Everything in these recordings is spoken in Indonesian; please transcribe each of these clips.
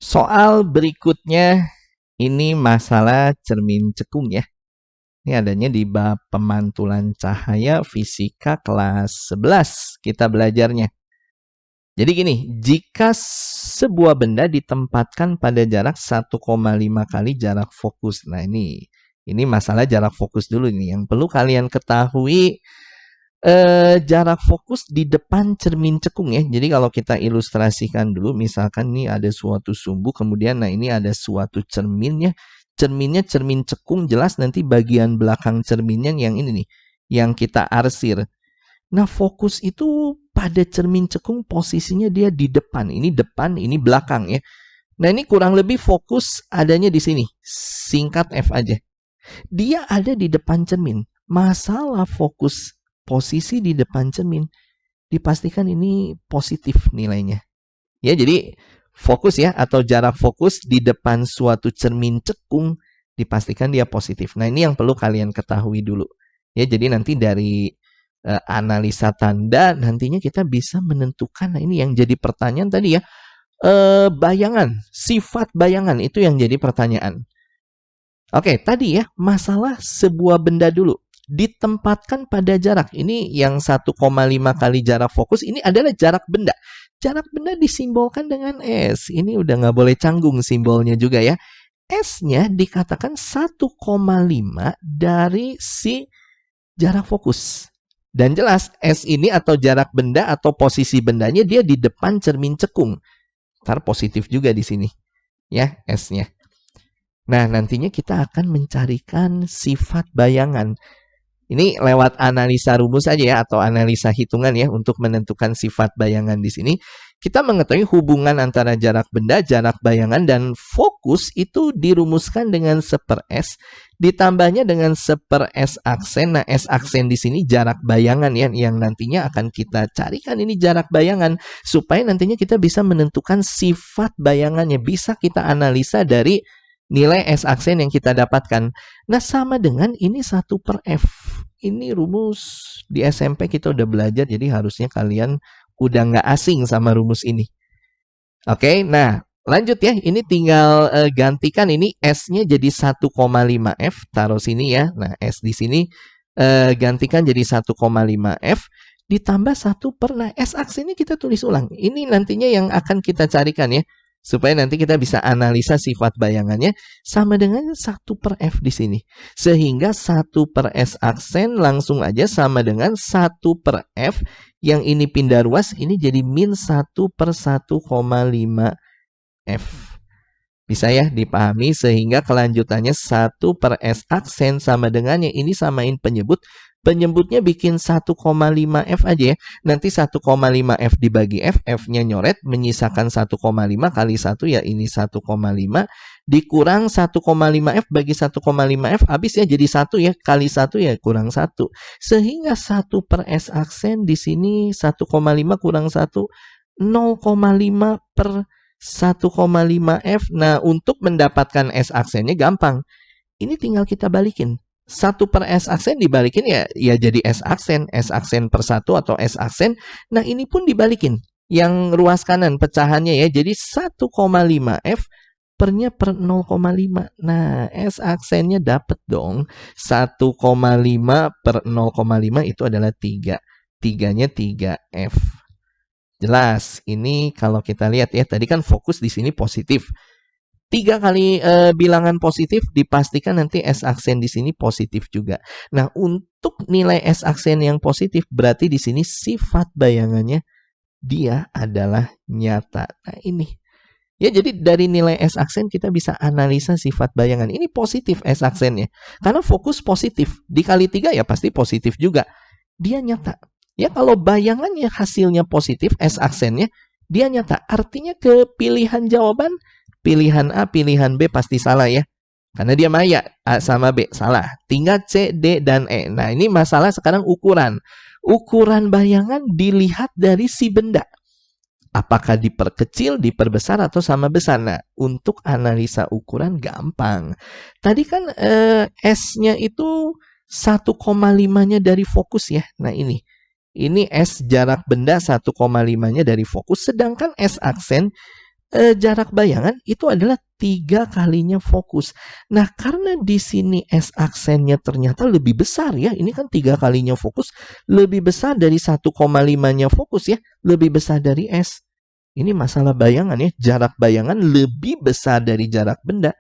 Soal berikutnya ini masalah cermin cekung ya. Ini adanya di bab pemantulan cahaya fisika kelas 11 kita belajarnya. Jadi gini, jika sebuah benda ditempatkan pada jarak 1,5 kali jarak fokus. Nah ini masalah jarak fokus dulu nih. Yang perlu kalian ketahui jarak fokus di depan cermin cekung ya. Jadi kalau kita ilustrasikan dulu, misalkan nih ada suatu sumbu, kemudian nah ini ada suatu cerminnya. Cerminnya cermin cekung, jelas nanti bagian belakang cerminnya yang ini nih, yang kita arsir. Nah fokus itu pada cermin cekung posisinya dia di depan, ini belakang ya. Nah ini kurang lebih fokus adanya di sini, singkat F aja. Dia ada di depan cermin. Masalah fokus posisi di depan cermin, dipastikan ini positif nilainya. Ya, jadi fokus ya atau jarak fokus di depan suatu cermin cekung dipastikan dia positif. Nah, ini yang perlu kalian ketahui dulu. Ya, jadi nanti dari analisa tanda nantinya kita bisa menentukan. Nah, ini yang jadi pertanyaan tadi ya. Bayangan, sifat bayangan itu yang jadi pertanyaan. Oke, tadi ya, masalah sebuah benda dulu. Ditempatkan pada jarak. Ini yang 1,5 kali jarak fokus, ini adalah jarak benda. Jarak benda disimbolkan dengan S. Ini udah nggak boleh canggung simbolnya juga ya. S-nya dikatakan 1,5 dari si jarak fokus. Dan jelas, S ini atau jarak benda atau posisi bendanya dia di depan cermin cekung. Ntar positif juga di sini. Ya, S-nya. Nah, nantinya kita akan mencarikan sifat bayangan. Ini lewat analisa rumus saja ya, atau analisa hitungan ya, untuk menentukan sifat bayangan di sini. Kita mengetahui hubungan antara jarak benda, jarak bayangan, dan fokus itu dirumuskan dengan 1/S, ditambahnya dengan 1/S aksen. Nah, S aksen di sini jarak bayangan ya, yang nantinya akan kita carikan ini jarak bayangan, supaya nantinya kita bisa menentukan sifat bayangannya. Bisa kita analisa dari nilai S aksen yang kita dapatkan. Nah, sama dengan ini 1/F. Ini rumus di SMP kita udah belajar, jadi harusnya kalian udah nggak asing sama rumus ini. Oke, nah lanjut ya. Ini tinggal gantikan ini S-nya jadi 1,5 F. Taruh sini ya. Nah, S di sini gantikan jadi 1,5 F. Ditambah 1/. Nah, S aksennya kita tulis ulang. Ini nantinya yang akan kita carikan ya. Supaya nanti kita bisa analisa sifat bayangannya sama dengan 1/F di sini. Sehingga 1/S aksen langsung aja sama dengan 1/F. Yang ini pindah ruas, ini jadi min 1/1,5 F. Bisa ya dipahami, sehingga kelanjutannya 1/S aksen sama dengannya ini samain penyebut. Penyebutnya bikin 1,5 F aja ya. Nanti 1,5 F dibagi F, F-nya nyoret, menyisakan 1,5 kali 1 ya ini 1,5. Dikurang 1,5 F bagi 1,5 F, habis ya jadi 1 ya, kali 1 ya kurang 1. Sehingga 1/S aksen di sini 1,5 kurang 1, 0,5 per 1,5 F. Nah, untuk mendapatkan S aksennya gampang. Ini tinggal kita balikin. 1/S aksen dibalikin ya jadi S aksen per 1 atau S aksen. Nah, ini pun dibalikin. Yang ruas kanan pecahannya ya. Jadi 1,5 F pernya per 0,5. Nah, S aksennya dapat dong. 1,5 per 0,5 itu adalah 3. 3-nya 3F. Jelas, ini kalau kita lihat ya, tadi kan fokus di sini positif. 3 kali bilangan positif, dipastikan nanti S aksen di sini positif juga. Nah, untuk nilai S aksen yang positif, berarti di sini sifat bayangannya dia adalah nyata. Nah, ini. Ya, jadi dari nilai S aksen kita bisa analisa sifat bayangan. Ini positif S aksennya. Karena fokus positif. Dikali 3 ya pasti positif juga. Dia nyata. Ya, kalau bayangannya hasilnya positif, S aksennya, dia nyata. Artinya kepilihan jawaban, pilihan A, pilihan B pasti salah ya. Karena dia maya, A sama B, salah. Tinggal C, D, dan E. Nah, ini masalah sekarang ukuran. Ukuran bayangan dilihat dari si benda. Apakah diperkecil, diperbesar, atau sama besar? Nah, untuk analisa ukuran gampang. Tadi kan S-nya itu 1,5-nya dari fokus ya. Nah, ini S jarak benda 1,5-nya dari fokus. Sedangkan S aksen jarak bayangan itu adalah 3 kalinya fokus. Nah, karena di sini S aksennya ternyata lebih besar ya, ini kan 3 kalinya fokus, lebih besar dari 1,5-nya fokus ya, lebih besar dari S. Ini masalah bayangan ya, jarak bayangan lebih besar dari jarak benda.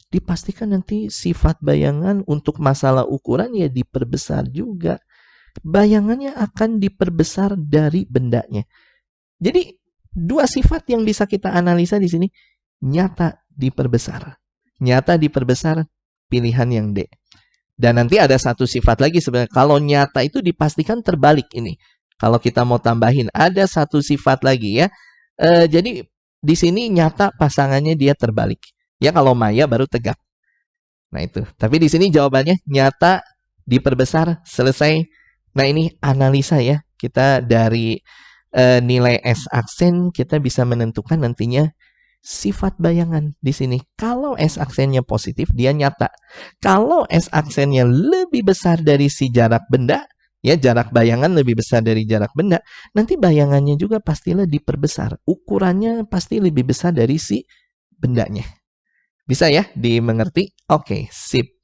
Dipastikan nanti sifat bayangan untuk masalah ukuran ya diperbesar juga. Bayangannya akan diperbesar dari bendanya. Jadi, 2 sifat yang bisa kita analisa di sini, nyata diperbesar. Nyata diperbesar, pilihan yang D. Dan nanti ada satu sifat lagi sebenarnya. Kalau nyata itu dipastikan terbalik ini. Kalau kita mau tambahin, ada satu sifat lagi ya. Jadi di sini nyata pasangannya dia terbalik. Ya kalau maya baru tegak. Nah itu. Tapi di sini jawabannya nyata diperbesar, selesai. Nah ini analisa ya. Kita dari nilai S aksen kita bisa menentukan nantinya sifat bayangan di sini. Kalau S aksennya positif, dia nyata. Kalau S aksennya lebih besar dari si jarak benda, ya jarak bayangan lebih besar dari jarak benda, nanti bayangannya juga pastilah diperbesar. Ukurannya pasti lebih besar dari si bendanya. Bisa ya dimengerti? Oke, sip.